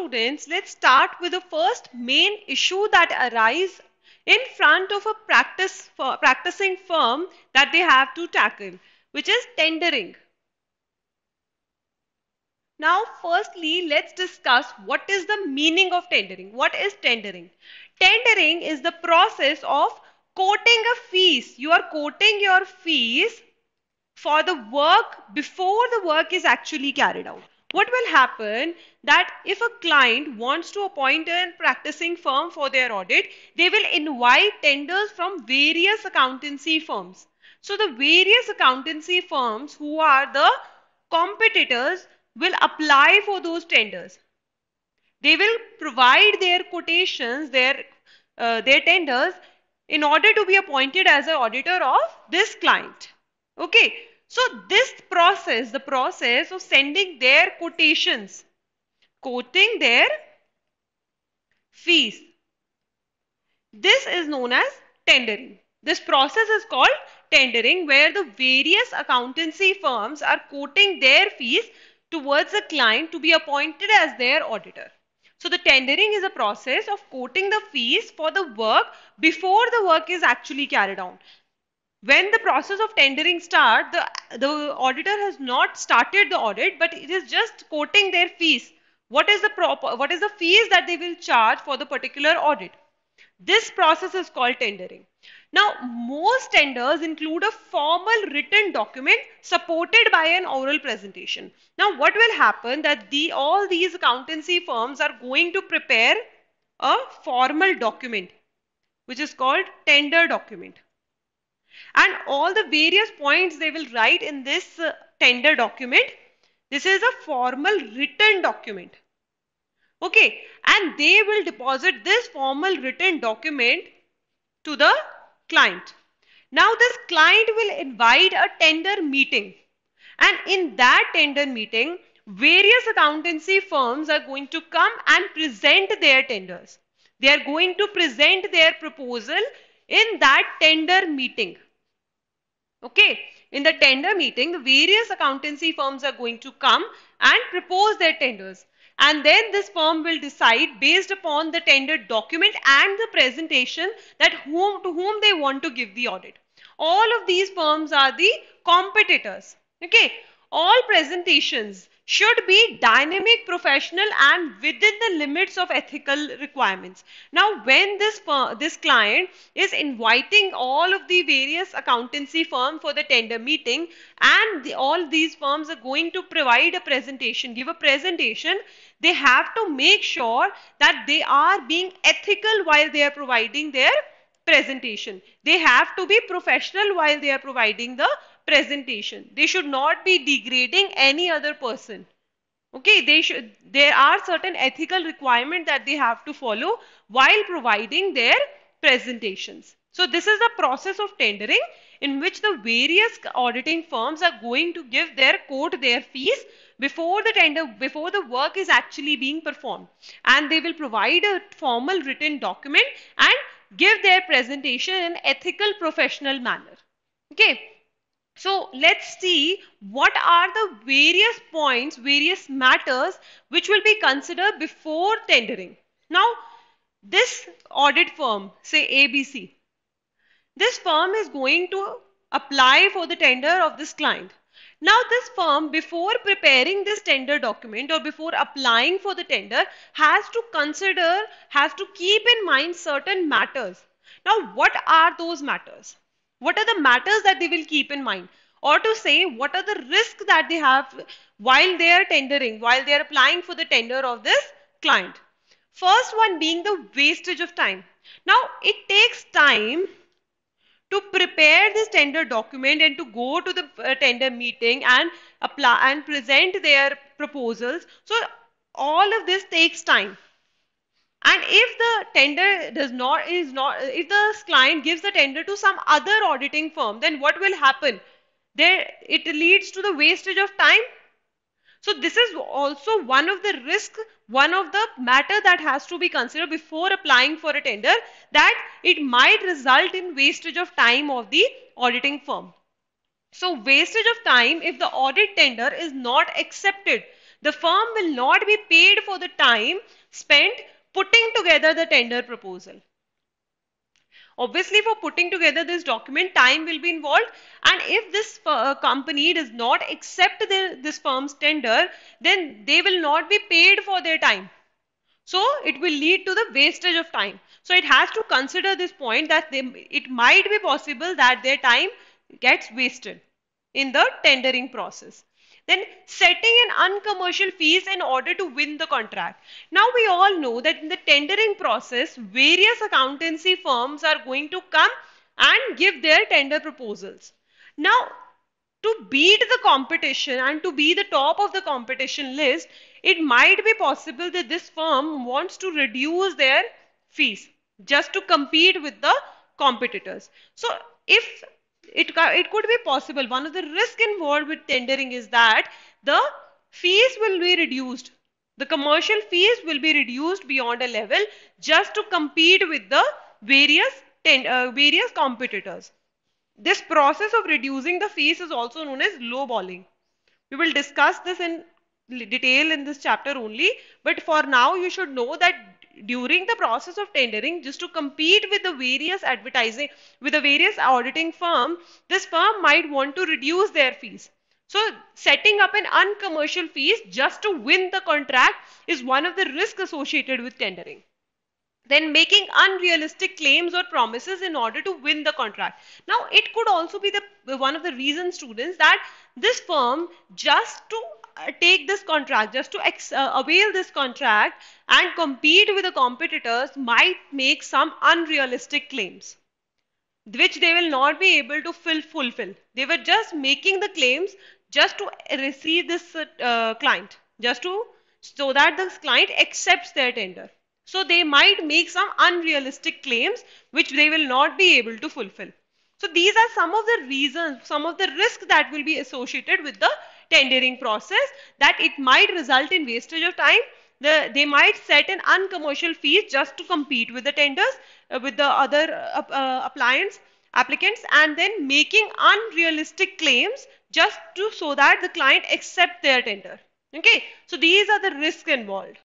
students, let's start with the first main issue that arises in front of a practicing firm that they have to tackle, which is tendering. Now, firstly, let's discuss what is the meaning of tendering. What is tendering? Tendering is the process of quoting a fees. You are quoting your fees for the work before the work is actually carried out. What will happen that if a client wants to appoint a practicing firm for their audit, they will invite tenders from various accountancy firms. So the various accountancy firms who are the competitors will apply for those tenders. They will provide their quotations, their tenders in order to be appointed as an auditor of this client. Okay, so this process, the process of sending their quotations, quoting their fees, this is known as tendering. This process is called tendering, where the various accountancy firms are quoting their fees towards a client to be appointed as their auditor. So the tendering is a process of quoting the fees for the work before the work is actually carried out. When the process of tendering starts, the auditor has not started the audit, but it is just quoting their fees. What is the fees that they will charge for the particular audit? This process is called tendering. Now, most tenders include a formal written document supported by an oral presentation. Now, what will happen that all these accountancy firms are going to prepare a formal document, which is called tender document. And all the various points they will write in this tender document. This is a formal written document. Okay, and they will deposit this formal written document to the client. Now this client will invite a tender meeting, and in that tender meeting, various accountancy firms are going to come and present their tenders. They are going to present their proposal in that tender meeting. Okay, in the tender meeting, the various accountancy firms are going to come and propose their tenders. And then this firm will decide based upon the tender document and the presentation that to whom they want to give the audit. All of these firms are the competitors. Okay, all presentations should be dynamic, professional, and within the limits of ethical requirements. Now, when this client is inviting all of the various accountancy firms for the tender meeting, and all these firms are going to provide a presentation, give a presentation, they have to make sure that they are being ethical while they are providing their presentation. They have to be professional while they are providing the presentation. They should not be degrading any other person. Okay, there are certain ethical requirements that they have to follow while providing their presentations. So this is the process of tendering in which the various auditing firms are going to give quote their fees before the work is actually being performed, and they will provide a formal written document and give their presentation in an ethical, professional manner. Okay. So let's see what are the various points, various matters which will be considered before tendering. Now, this audit firm, say ABC, this firm is going to apply for the tender of this client. Now, this firm, before preparing this tender document or before applying for the tender, has to keep in mind certain matters. Now, what are those matters? What are the matters that they will keep in mind? Or to say, what are the risks that they have while they are tendering, while they are applying for the tender of this client? First one being the wastage of time. Now, it takes time to prepare this tender document and to go to the tender meeting and apply and present their proposals. So all of this takes time. And if the tender if the client gives the tender to some other auditing firm, then what will happen? It leads to the wastage of time. So this is also one of the risks, one of the matter that has to be considered before applying for a tender, that it might result in wastage of time of the auditing firm. So wastage of time if the audit tender is not accepted. The firm will not be paid for the time spent putting together the tender proposal. Obviously, for putting together this document, time will be involved, and if this company does not accept this firm's tender, then they will not be paid for their time. So it will lead to the wastage of time. So it has to consider this point that it might be possible that their time gets wasted in the tendering process. Then setting an uncommercial fees in order to win the contract. Now we all know that in the tendering process, various accountancy firms are going to come and give their tender proposals. Now, to beat the competition and to be the top of the competition list, it might be possible that this firm wants to reduce their fees just to compete with the competitors. So if it could be possible, one of the risks involved with tendering is that the fees will be reduced. The commercial fees will be reduced beyond a level just to compete with the various competitors. This process of reducing the fees is also known as lowballing. We will discuss this in detail in this chapter only, but for now you should know that during the process of tendering, just to compete with the various advertising, with the various auditing firm, this firm might want to reduce their fees. So setting up an uncommercial fees just to win the contract is one of the risks associated with tendering. Then making unrealistic claims or promises in order to win the contract. Now it could also be the one of the reasons, students, that this firm, just to take this contract, just to avail this contract and compete with the competitors, might make some unrealistic claims which they will not be able to fulfill. They were just making the claims just to receive this client, just to so that this client accepts their tender. So they might make some unrealistic claims which they will not be able to fulfill. So these are some of the reasons, some of the risks that will be associated with the tendering process, that it might result in wastage of time. They might set an uncommercial fees just to compete with the tenders, with the other applicants, and then making unrealistic claims just to so that the client accept their tender. Okay, so these are the risks involved.